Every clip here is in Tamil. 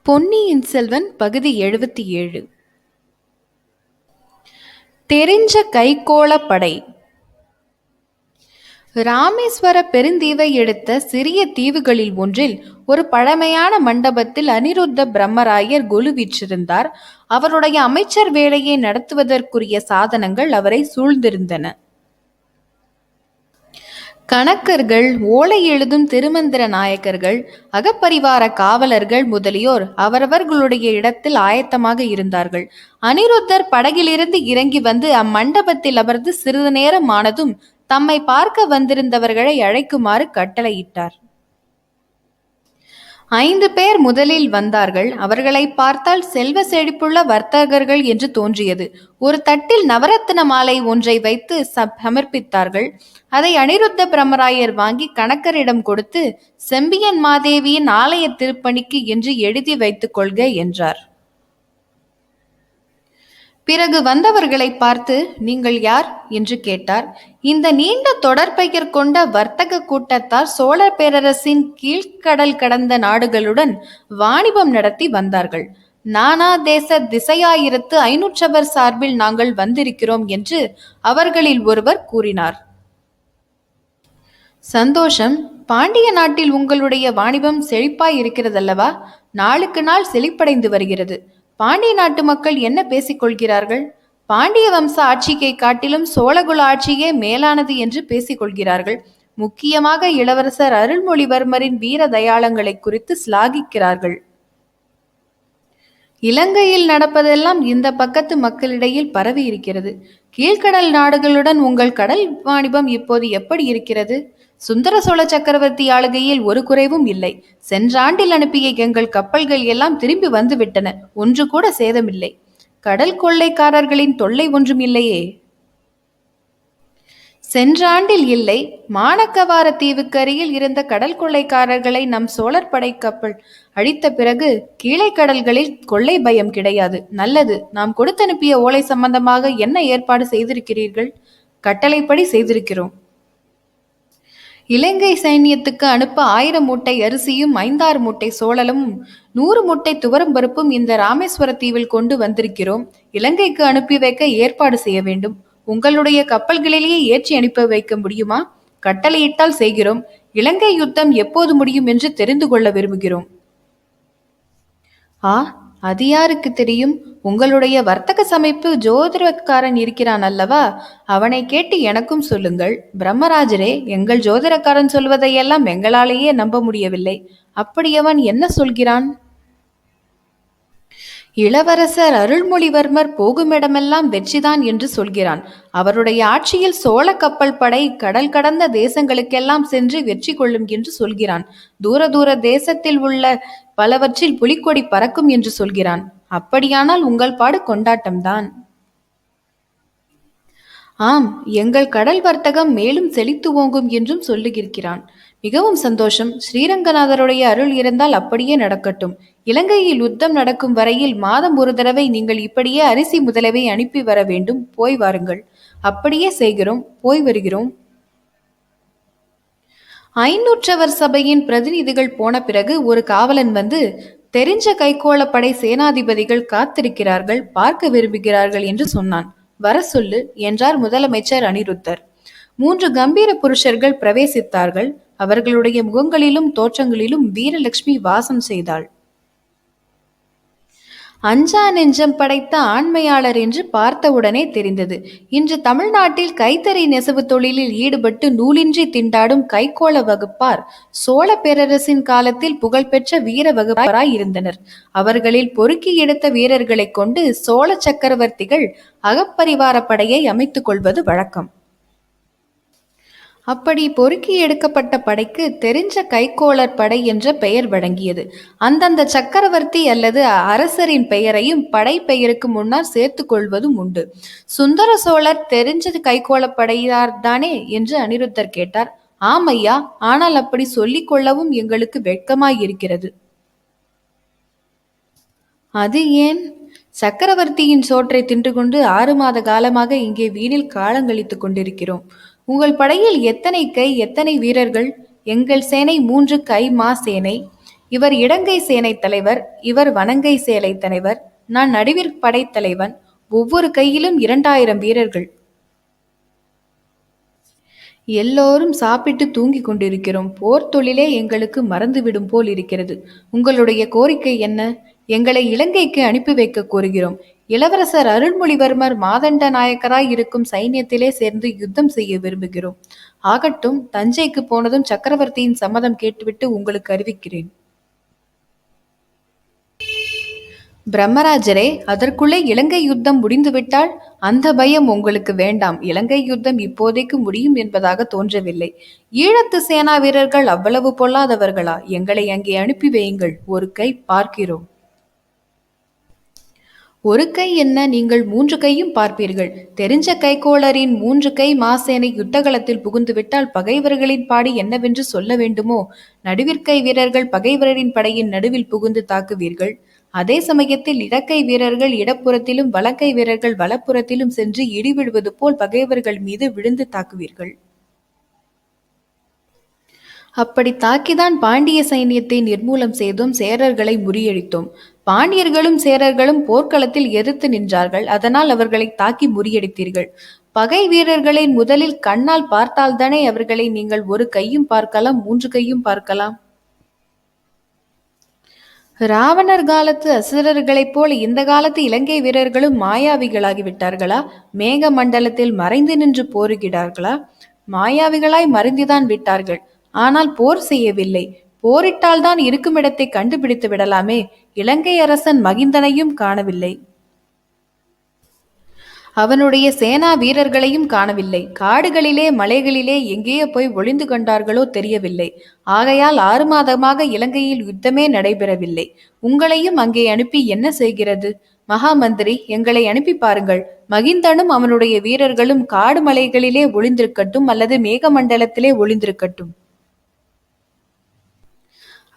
பொன்னியின் செல்வன் பகுதி 77. தெரிஞ்ச கைக்கோளப்படை. ராமேஸ்வர பெருந்தீவை எடுத்த சிறிய தீவுகளில் ஒன்றில் ஒரு பழமையான மண்டபத்தில் அனிருத்த பிரம்மராயர் கொலு வீற்றிருந்தார். அவருடைய அமைச்சர் வேலையை நடத்துவதற்குரிய சாதனங்கள் அவரை சூழ்ந்திருந்தன. கணக்கர்கள், ஓலை எழுதும் திருமந்திர நாயக்கர்கள், அகப்பரிவார காவலர்கள் முதலியோர் அவரவர்களுடைய இடத்தில் ஆயத்தமாக இருந்தார்கள். அனிருத்தர் படகிலிருந்து இறங்கி வந்து அம்மண்டபத்தில் அமர்ந்து சிறிது நேரம் ஆனதும் தம்மை பார்க்க வந்திருந்தவர்களை அழைக்குமாறு கட்டளையிட்டார். 5 பேர் முதலில் வந்தார்கள். அவர்களை பார்த்தால் செல்வ செழிப்புள்ள வர்த்தகர்கள் என்று தோன்றியது. ஒரு தட்டில் நவரத்ன மாலை ஒன்றை வைத்து சமர்ப்பித்தார்கள். அதை அனிருத்த பிரம்மராயர் வாங்கி கணக்கரிடம் கொடுத்து, செம்பியன் மாதேவியின் ஆலய திருப்பணிக்கு என்று எழுதி வைத்துக் கொள்க என்றார். பிறகு வந்தவர்களை பார்த்து, நீங்கள் யார் என்று கேட்டார். இந்த நீண்ட தொடர்பெயர் கொண்ட வர்த்தக கூட்டத்தார் சோழ பேரரசின் கீழ்கடல் கடந்த நாடுகளுடன் வாணிபம் நடத்தி வந்தார்கள். நானா தேச திசையாயிரத்து 500 சார்பில் நாங்கள் வந்திருக்கிறோம் என்று அவர்களில் ஒருவர் கூறினார். சந்தோஷம். பாண்டிய நாட்டில் உங்களுடைய வாணிபம் செழிப்பாய் இருக்கிறதல்லவா? நாளுக்கு நாள் செழிப்படைந்து வருகிறது. பாண்டிய நாட்டு மக்கள் என்ன பேசிக் கொள்கிறார்கள்? பாண்டிய வம்ச ஆட்சியை காட்டிலும் சோழகுல ஆட்சியே மேலானது என்று பேசிக் கொள்கிறார்கள். முக்கியமாக இளவரசர் அருள்மொழிவர்மரின் வீர தயாளங்களை குறித்து சிலாகிக்கிறார்கள். இலங்கையில் நடப்பதெல்லாம் இந்த பக்கத்து மக்களிடையில் பரவி இருக்கிறது. கீழ்கடல் நாடுகளுடன் உங்கள் கடல் வாணிபம் இப்போது எப்படி இருக்கிறது? சுந்தர சோழ சக்கரவர்த்தி ஆளுகையில் ஒரு குறைவும் இல்லை. சென்ற ஆண்டில் அனுப்பிய எங்கள் கப்பல்கள் எல்லாம் திரும்பி வந்து விட்டன. ஒன்று கூட சேதமில்லை. கடல் கொள்ளைக்காரர்களின் தொல்லை ஒன்றும் இல்லையே. சென்ற ஆண்டில் இல்லை. மாணக்கவார தீவுக்கு அருகில் இருந்த கடல் கொள்ளைக்காரர்களை நம் சோழர் படை கப்பல் அழித்த பிறகு கீழே கடல்களில் கொள்ளை பயம் கிடையாது. நல்லது. நாம் கொடுத்தனுப்பிய ஓலை சம்பந்தமாக என்ன ஏற்பாடு செய்திருக்கிறீர்கள்? கட்டளைப்படி செய்திருக்கிறோம். இலங்கை சைன்யத்துக்கு அனுப்ப 1000 மூட்டை அரிசியும் 5-6 மூட்டை சோளமும் 100 மூட்டை துவரம் பருப்பும் இந்த ராமேஸ்வர தீவில் கொண்டு வந்திருக்கிறோம். இலங்கைக்கு அனுப்பி வைக்க ஏற்பாடு செய்ய வேண்டும். உங்களுடைய கப்பல்களிலேயே ஏற்றி அனுப்பி வைக்க முடியுமா? கட்டளையிட்டால் செய்கிறோம். இலங்கை யுத்தம் எப்போது முடியும் என்று தெரிந்து கொள்ள விரும்புகிறோம். அது யாருக்கு தெரியும்? உங்களுடைய வர்த்தக சமைப்பு ஜோதிடக்காரன் இருக்கிறான் அல்லவா? அவனை கேட்டு எனக்கும் சொல்லுங்கள். பிரம்மராஜரே, எங்கள் ஜோதிடக்காரன் சொல்வதையெல்லாம் எங்களாலேயே நம்ப முடியவில்லை. அப்படி அவன் என்ன சொல்கிறான்? இளவரசர் அருள்மொழிவர்மர் போகுமிடமெல்லாம் வெற்றிதான் என்று சொல்கிறான். அவருடைய ஆட்சியில் சோழ கப்பல் படை கடல் கடந்த தேசங்களுக்கெல்லாம் சென்று வெற்றி கொள்ளும் என்று சொல்கிறான். தூர தூர தேசத்தில் உள்ள பலவற்றில் புலிக்கொடி பறக்கும் என்று சொல்கிறான். அப்படியானால் உங்கள் பாடு கொண்டாட்டம்தான். ஆம், எங்கள் கடல் வர்த்தகம் மேலும் செழித்து ஓங்கும் என்றும் சொல்லுகிறான். மிகவும் சந்தோஷம். ஸ்ரீரங்கநாதருடைய அருள் இருந்தால் அப்படியே நடக்கட்டும். இலங்கையில் யுத்தம் நடக்கும் வரையில் மாதம் ஒரு தடவை நீங்கள் இப்படியே அரிசி முதலவை அனுப்பி வர வேண்டும். போய் வாருங்கள். அப்படியே செய்கிறோம். போய் வருகிறோம். 500 சபையின் பிரதிநிதிகள் போன பிறகு ஒரு காவலன் வந்து, தெரிஞ்ச கைக்கோளப்படை சேனாதிபதிகள் காத்திருக்கிறார்கள், பார்க்க விரும்புகிறார்கள் என்று சொன்னான். வர சொல்லு என்றார் முதலமைச்சர் அனிருத்தர். 3 கம்பீர புருஷர்கள் பிரவேசித்தார்கள். அவர்களுடைய முகங்களிலும் தோற்றங்களிலும் வீரலட்சுமி வாசம் செய்தாள். அஞ்சா நெஞ்சம் படைத்த ஆண்மையாளர் என்று பார்த்தவுடனே தெரிந்தது. இன்று தமிழ்நாட்டில் கைத்தறி நெசவு தொழிலில் ஈடுபட்டு நூலின்றி திண்டாடும் கைக்கோள வகுப்பார் சோழ பேரரசின் காலத்தில் புகழ்பெற்ற வீர வகுப்பாராய் இருந்தனர். அவர்களில் பொறுக்கி எடுத்த வீரர்களைக் கொண்டு சோழ சக்கரவர்த்திகள் அகப்பரிவார படையை அமைத்துக் கொள்வது வழக்கம். அப்படி பொறுக்கி எடுக்கப்பட்ட படைக்கு தெரிஞ்ச கைக்கோளர் படை என்ற பெயர் வழங்கியது. அந்தந்த சக்கரவர்த்தி அல்லது அரசரின் பெயரையும் படை பெயருக்கு முன்னால் சேர்த்து கொள்வதும் உண்டு. சுந்தர சோழர் தெரிஞ்ச கைக்கோளப்படையார் தானே என்று அனிருத்தர் கேட்டார். ஆமையா, ஆனால் அப்படி சொல்லிக் கொள்ளவும் எங்களுக்கு வெட்கமாயிருக்கிறது. அது ஏன்? சக்கரவர்த்தியின் சோற்றை தின்று கொண்டு 6 மாத காலமாக இங்கே வீணில் காலங்கழித்துக் கொண்டிருக்கிறோம். உங்கள் படையில் எத்தனை கை, எத்தனை வீரர்கள்? எங்கள் சேனை 3 கை மா சேனை. இவர் இடங்கை சேனை தலைவர், இவர் வனங்கை சேலை தலைவர், நான் நடுவிற்படை தலைவன். ஒவ்வொரு கையிலும் 2000 வீரர்கள். எல்லோரும் சாப்பிட்டு தூங்கிக் கொண்டிருக்கிறோம். போர் தொழிலே எங்களுக்கு மறந்துவிடும் போல் இருக்கிறது. உங்களுடைய கோரிக்கை என்ன? எங்களை இலங்கைக்கு அனுப்பி வைக்க கோருகிறோம். இளவரசர் அருள்மொழிவர்மர் மாதண்ட நாயக்கராய் இருக்கும் சைன்யத்திலே சேர்ந்து யுத்தம் செய்ய விரும்புகிறோம். ஆகட்டும், தஞ்சைக்கு போனதும் சக்கரவர்த்தியின் சம்மதம் கேட்டுவிட்டு உங்களுக்கு அறிவிக்கிறேன். பிரம்மராஜரே, அதற்குள்ளே இலங்கை யுத்தம் முடிந்துவிட்டால்? அந்த பயம் உங்களுக்கு வேண்டாம். இலங்கை யுத்தம் இப்போதைக்கு முடியும் என்பதாக தோன்றவில்லை. ஈழத்து சேனா வீரர்கள் அவ்வளவு பொல்லாதவர்களா? எங்களை அங்கே அனுப்பி வையுங்கள், ஒரு கை பார்க்கிறோம். ஒரு கை என்ன, நீங்கள் 3 கையும் பார்ப்பீர்கள். தெரிஞ்ச கைக்கோளரின் 3 கை மாசேனை யுத்தகலத்தில் புகுந்துவிட்டால் பகைவர்களின் பாடு என்னவென்று சொல்ல வேண்டுமோ? நடுவிற்கை வீரர்கள் பகைவரின் படையின் நடுவில் புகுந்து தாக்குவீர்கள். அதே சமயத்தில் இடக்கை வீரர்கள் இடப்புறத்திலும் வலக்கை வீரர்கள் வலப்புறத்திலும் சென்று இடிவிடுவது போல் பகைவர்கள் மீது விழுந்து தாக்குவீர்கள். அப்படி தாக்கிதான் பாண்டிய சைன்யத்தை நிர்மூலம் செய்தோம், சேரர்களை முறியடித்தோம். பாண்டியர்களும் சேரர்களும் போர்க்களத்தில் எதிர்த்து நின்றார்கள். அதனால் அவர்களை தாக்கி முறியடித்தீர்கள். பகை வீரர்களை முதலில் கண்ணால் பார்த்தால்தானே அவர்களை நீங்கள் ஒரு கையும் பார்க்கலாம், 3 கையும் பார்க்கலாம். ராவணர் காலத்து அசுரர்களைப் போல இந்த காலத்து இலங்கை வீரர்களும் மாயாவிகளாகிவிட்டார்களா? மேக மண்டலத்தில் மறைந்து நின்று போருகிறார்களா? மாயாவிகளாய் மறைந்துதான் விட்டார்கள். ஆனால் போர் செய்யவில்லை. போரிட்டால்தான் இருக்குமிடத்தை கண்டுபிடித்து விடலாமே. இலங்கை அரசன் மகிந்தனையும் காணவில்லை. அவனுடைய சேனா வீரர்களையும் காணவில்லை. காடுகளிலே மலைகளிலே எங்கேயோ போய் ஒளிந்து கொண்டார்களோ தெரியவில்லை. ஆகையால் 6 மாதமாக இலங்கையில் யுத்தமே நடைபெறவில்லை. உங்களையும் அங்கே அனுப்பி என்ன செய்கிறது? மகாமந்திரி, எங்களை அனுப்பி பாருங்கள். மகிந்தனும் அவனுடைய வீரர்களும் காடு மலைகளிலே ஒளிந்திருக்கட்டும், அல்லது மேகமண்டலத்திலே ஒளிந்திருக்கட்டும்.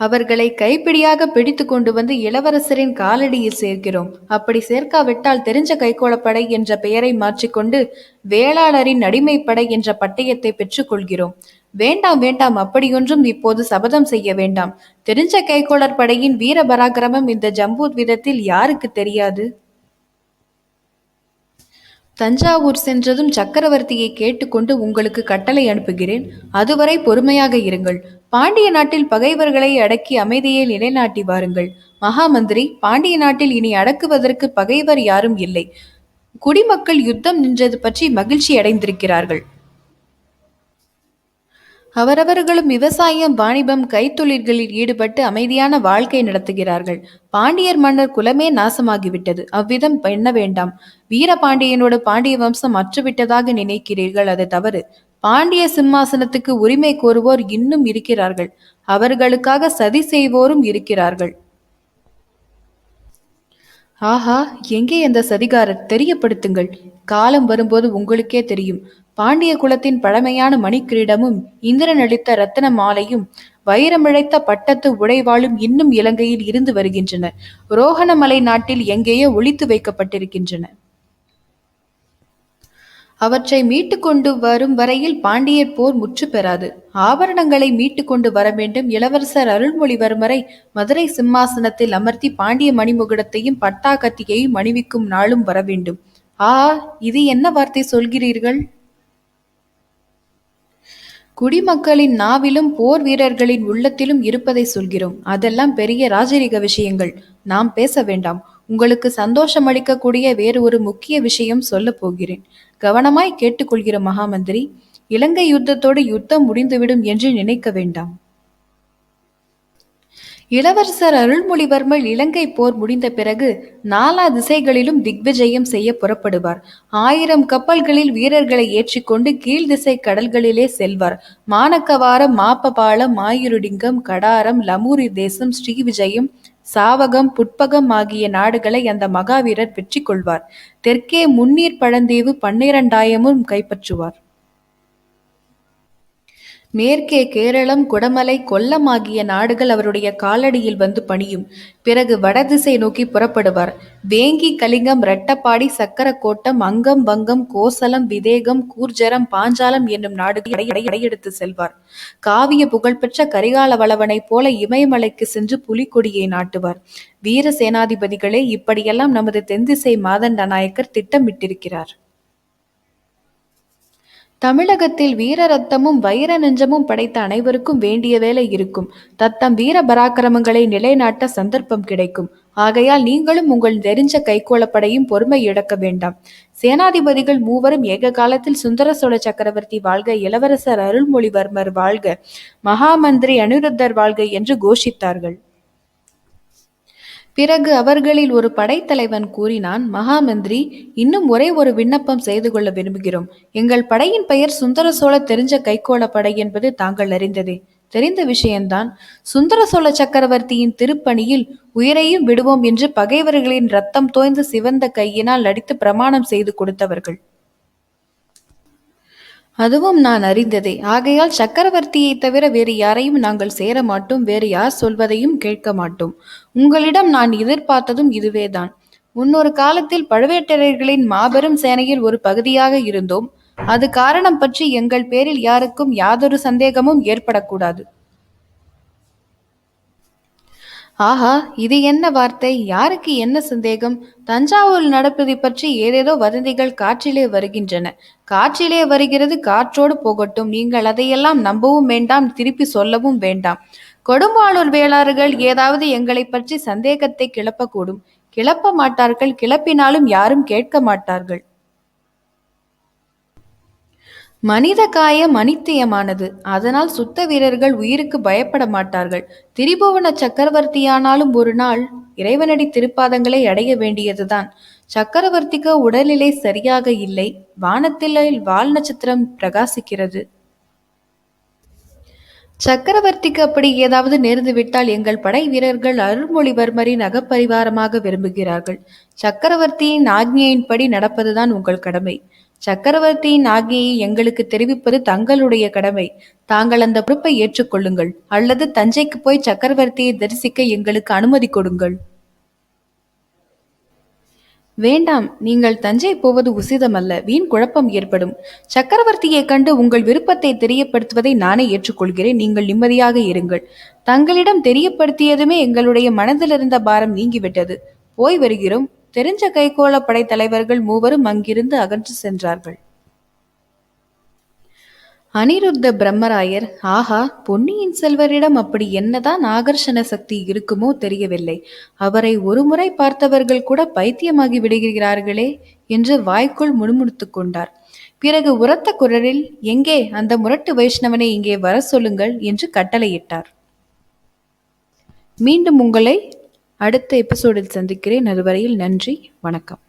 அவர்களை கைப்பிடியாக பிடித்து கொண்டு வந்து இளவரசரின் காலடியில் சேர்க்கிறோம். அப்படி சேர்க்காவிட்டால் தெரிஞ்ச கைகோளப்படை என்ற பெயரை மாற்றிக்கொண்டு வேளாளரின் அடிமைப்படை என்ற பட்டயத்தை பெற்றுக் கொள்கிறோம். வேண்டாம் வேண்டாம், அப்படியொன்றும் இப்போது சபதம் செய்ய வேண்டாம். தெரிஞ்ச கைகோளர் படையின் வீர பராக்கிரமம் இந்த ஜம்பூத் விதத்தில் யாருக்கு தெரியாது? தஞ்சாவூர் சென்றதும் சக்கரவர்த்தியை கேட்டுக்கொண்டு உங்களுக்கு கட்டளை அனுப்புகிறேன். அதுவரை பொறுமையாக இருங்கள். பாண்டிய நாட்டில் பகைவர்களை அடக்கி அமைதியை நிலைநாட்டி வாருங்கள். மகாமந்திரி, பாண்டிய நாட்டில் இனி அடக்குவதற்கு பகைவர் யாரும் இல்லை. குடிமக்கள் யுத்தம் நின்றது பற்றி மகிழ்ச்சி அடைந்திருக்கிறார்கள். அவரவர்களும் விவசாயம், வாணிபம், கைத்தொழில்களில் ஈடுபட்டு அமைதியான வாழ்க்கை நடத்துகிறார்கள். பாண்டியர் மன்னர் குலமே நாசமாகிவிட்டது. அவ்விதம் எண்ண வேண்டாம். வீரபாண்டியனோடு பாண்டிய வம்சம் அற்றுவிட்டதாக நினைக்கிறீர்கள், அது தவறு. பாண்டிய சிம்மாசனத்துக்கு உரிமை கோருவோர் இன்னும் இருக்கிறார்கள். அவர்களுக்காக சதி செய்வோரும் இருக்கிறார்கள். ஆஹா, எங்கே அந்த சதிகாரர்? தெரியப்படுத்துங்கள். காலம் வரும்போது உங்களுக்கே தெரியும். பாண்டிய குலத்தின் பழமையான மணிக்கிரீடமும் இந்திரன் அளித்த ரத்தன மாலையும் வைரமிழைத்த பட்டத்து உடைவாளும் இன்னும் இலங்கையில் இருந்து வருகின்றன. ரோகணமலை நாட்டில் எங்கேயோ ஒளித்து வைக்கப்பட்டிருக்கின்றன. அவற்றை மீட்டு கொண்டு வரும் வரையில் பாண்டியர் போர் முற்று பெறாது. ஆபரணங்களை மீட்டு கொண்டு வர வேண்டும். இளவரசர் அருள்மொழிவர்மரை மதுரை சிம்மாசனத்தில் அமர்த்தி பாண்டிய மணிமுகுடத்தையும் பட்டா கத்தியையும் அணிவிக்கும் நாளும் வர வேண்டும். ஆ, இது என்ன வார்த்தை சொல்கிறீர்கள்? குடிமக்களின் நாவிலும் போர் வீரர்களின் உள்ளத்திலும் இருப்பதை சொல்கிறோம். அதெல்லாம் பெரிய ராஜரிக விஷயங்கள். நாம் பேச வேண்டாம். உங்களுக்கு சந்தோஷம் அளிக்கக்கூடிய வேறு ஒரு முக்கிய விஷயம் சொல்லப் போகிறேன். கவனமாய் கேட்டுக்கொள்கிற மகாமந்திரி. இலங்கை யுத்தத்தோடு யுத்தம் முடிந்துவிடும் என்று நினைக்க வேண்டாம். இளவரசர் அருள்மொழிவர்மர் இலங்கை போர் முடிந்த பிறகு 4 திசைகளிலும் திக்விஜயம் செய்ய புறப்படுவார். 1000 கப்பல்களில் வீரர்களை ஏற்றிக்கொண்டு கீழ் திசை கடல்களிலே செல்வார். மானக்கவாரம், மாப்பபாலம், மாயூருடிங்கம், கடாரம், லமூரி தேசம், ஸ்ரீவிஜயம், சாவகம், புட்பகம் ஆகிய நாடுகளை அந்த மகாவீரர் வெற்றி கொள்வார். தெற்கே முன்னீர் பழந்தீவு 12ஆயமும் கைப்பற்றுவார். மேற்கே கேரளம், குடமலை, கொல்லம் ஆகிய நாடுகள் அவருடைய காலடியில் வந்து பணியும். பிறகு வடதிசை நோக்கி புறப்படுவார். வேங்கி, கலிங்கம், இரட்டப்பாடி, சக்கரக்கோட்டம், அங்கம், வங்கம், கோசலம், விதேகம், கூர்ஜரம், பாஞ்சாலம் என்னும் நாடுகளை படையெடுத்து செல்வார். காவிய புகழ்பெற்ற கரிகால வளவனைப் போல இமயமலைக்கு சென்று புலிக்கொடியை நாட்டுவார். வீர சேனாதிபதிகளே, இப்படியெல்லாம் நமது தென்திசை மாதண்ட நாயக்கர் திட்டமிட்டிருக்கிறார். தமிழகத்தில் வீர ரத்தமும் வைர நெஞ்சமும் படைத்த அனைவருக்கும் வேண்டிய வேலை இருக்கும். தத்தம் வீர பராக்கிரமங்களை நிலைநாட்ட சந்தர்ப்பம் கிடைக்கும். ஆகையால் நீங்களும் உங்கள் தெரிஞ்ச கைகோளப்படையும் பொறுமை இழக்க வேண்டாம். சேனாதிபதிகள் மூவரும் ஏக காலத்தில் சுந்தர சோழ சக்கரவர்த்தி வாழ்க, இளவரசர் அருள்மொழிவர்மர் வாழ்க, மகாமந்திரி அனிருத்தர் வாழ்க என்று கோஷித்தார்கள். பிறகு அவர்களில் ஒரு படைத்தலைவன் கூறினான், மகாமந்திரி, இன்னும் ஒரே ஒரு விண்ணப்பம் செய்து கொள்ள விரும்புகிறோம். எங்கள் படையின் பெயர் சுந்தர சோழ தெரிஞ்ச கைக்கோள படை என்பது தாங்கள் அறிந்ததே. தெரிந்த விஷயம்தான். சுந்தர சோழ சக்கரவர்த்தியின் திருப்பணியில் உயிரையும் விடுவோம் என்று பகைவர்களின் ரத்தம் தோய்ந்து சிவந்த கையினால் நடித்து பிரமாணம் செய்து கொடுத்தவர்கள். அதுவும் நான் அறிந்ததே. ஆகையால் சக்கரவர்த்தியை தவிர வேறு யாரையும் நாங்கள் சேர மாட்டோம். வேறு யார் சொல்வதையும் கேட்க மாட்டோம். உங்களிடம் நான் எதிர்பார்த்ததும் இதுவேதான். முன்னொரு காலத்தில் பழுவேட்டரையர்களின் மாபெரும் சேனையில் ஒரு பகுதியாக இருந்தோம். அது காரணம் பற்றி எங்கள் பேரில் யாருக்கும் யாதொரு சந்தேகமும் ஏற்படக்கூடாது. ஆஹா, இது என்ன வார்த்தை? யாருக்கு என்ன சந்தேகம்? தஞ்சாவூரில் நடப்பதை பற்றி ஏதேதோ வதந்திகள் காற்றிலே வருகின்றன. காற்றிலே வருகிறது, காற்றோடு போகட்டும். நீங்கள் அதையெல்லாம் நம்பவும் வேண்டாம், திருப்பி சொல்லவும் வேண்டாம். கொடும்பாளூர் வேளாறுகள் ஏதாவது எங்களை பற்றி சந்தேகத்தை கிளப்பக்கூடும். கிளப்ப மாட்டார்கள். கிளப்பினாலும் யாரும் கேட்க மாட்டார்கள். மனித காயம் அனித்தியமானது. அதனால் சுத்த வீரர்கள் உயிருக்கு பயப்பட மாட்டார்கள். திரிபுவன சக்கரவர்த்தியானாலும் ஒரு நாள் இறைவனடி திருப்பாதங்களை அடைய வேண்டியதுதான். சக்கரவர்த்திக்கு உடல்நிலை சரியாக இல்லை. வானத்தில் வால் நட்சத்திரம் பிரகாசிக்கிறது. சக்கரவர்த்திக்கு அப்படி ஏதாவது நேர்ந்துவிட்டால் எங்கள் படை வீரர்கள் அருள்மொழிவர்மரின் அகப்பரிவாரமாக விரும்புகிறார்கள். சக்கரவர்த்தியின் ஆக்ஞையின்படி நடப்பதுதான் உங்கள் கடமை. சக்கரவர்த்தியின் ஆக்ஞையை எங்களுக்கு தெரிவிப்பது தங்களுடைய கடமை. தாங்கள் அந்த பொறுப்பை ஏற்றுக்கொள்ளுங்கள். அல்லது தஞ்சைக்கு போய் சக்கரவர்த்தியை தரிசிக்க எங்களுக்கு அனுமதி கொடுங்கள். வேண்டாம், நீங்கள் தஞ்சை போவது உசிதமல்ல. வீண் குழப்பம் ஏற்படும். சக்கரவர்த்தியை கண்டு உங்கள் விருப்பத்தை தெரியப்படுத்துவதை நானே ஏற்றுக்கொள்கிறேன். நீங்கள் நிம்மதியாக இருங்கள். தங்களிடம் தெரியப்படுத்தியதுமே எங்களுடைய மனதிலிருந்த பாரம் நீங்கிவிட்டது. போய் வருகிறோம். தெரிஞ்ச கைகோள படைத்தலைவர்கள் மூவரும் அங்கிருந்து அகன்று சென்றார்கள். அனிருத்த பிரம்மராயர், ஆஹா, பொன்னியின் செல்வரிடம் அப்படி என்னதான் ஆகர்ஷண சக்தி இருக்குமோ தெரியவில்லை. அவரை ஒருமுறை பார்த்தவர்கள் கூட பைத்தியமாகி விடுகிறார்களே என்று வாய்க்குள் முணுமுணுத்துக் கொண்டார். பிறகு உரத்த குரலில், எங்கே அந்த முரட்டு வைஷ்ணவனை இங்கே வர சொல்லுங்கள் என்று கட்டளையிட்டார். மீண்டும் உங்களை அடுத்த எபிசோடில் சந்திக்கிறேன். அதுவரையில் நன்றி, வணக்கம்.